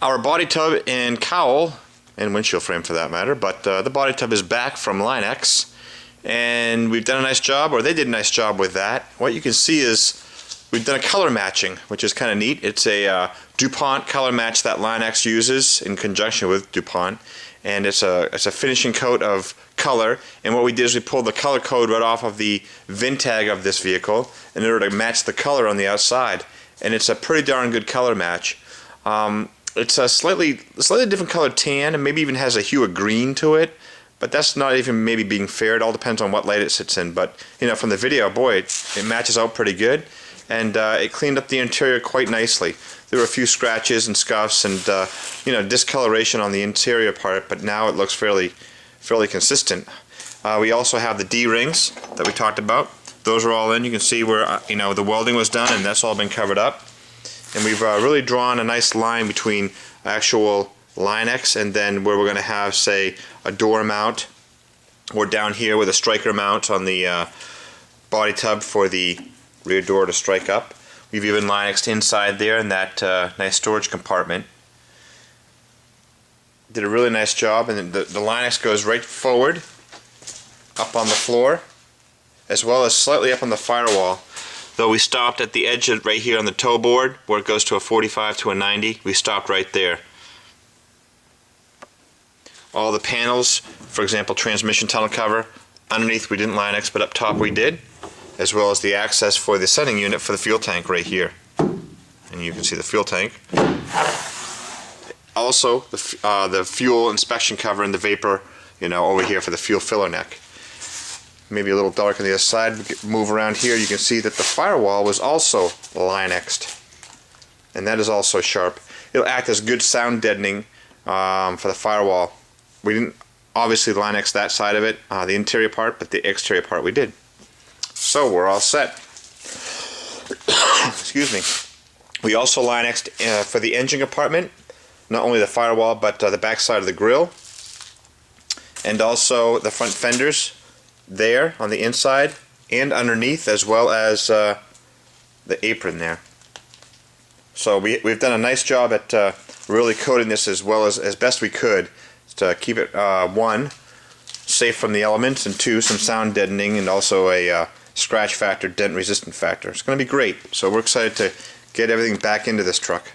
Our body tub and cowl, and windshield frame for that matter, but the body tub is back from Line-X, and we've done a nice job, or they did a nice job with that. What you can see is we've done a color matching, which is kind of neat. It's a DuPont color match that Line-X uses in conjunction with DuPont, and it's a finishing coat of color. And what we did is we pulled the color code right off of the VIN tag of this vehicle in order to match the color on the outside, and it's a pretty darn good color match. It's a slightly different colored tan, and maybe even has a hue of green to it, but that's not even maybe being fair. It all depends on what light it sits in. But you know, from the video, boy, it matches out pretty good, and it cleaned up the interior quite nicely. There were a few scratches and scuffs and you know, discoloration on the interior part, but now it looks fairly consistent. We also have the D-rings that we talked about. Those are all in. You can see where you know, the welding was done, and that's all been covered up. And we've really drawn a nice line between actual Line-X and then where we're going to have, say, a door mount, or down here with a striker mount on the body tub for the rear door to strike up. We've even Line-X'd inside there in that nice storage compartment. Did a really nice job, and the Line-X goes right forward, up on the floor, as well as slightly up on the firewall. Though we stopped at the edge right here on the toe board where it goes to a 45 to a 90, we stopped right there. All the panels, for example, transmission tunnel cover, underneath we didn't Line-X, but up top we did, as well as the access for the sending unit for the fuel tank right here. And you can see the fuel tank. Also, the fuel inspection cover and the vapor, you know, over here for the fuel filler neck. Maybe a little dark on the other side. Move around here, you can see that the firewall was also Line-X'd, and that is also sharp. It'll act as good sound deadening for the firewall. We didn't obviously Line-X that side of it, the interior part, but the exterior part we did. So we're all set. Excuse me. We also Line-X'd for the engine compartment, not only the firewall but the back side of the grill, and also the front fenders there on the inside and underneath, as well as the apron there. So we've done a nice job at really coating this as well as best we could to keep it one, safe from the elements, and two, some sound deadening, and also a scratch factor, dent resistant factor. It's going to be great. So we're excited to get everything back into this truck.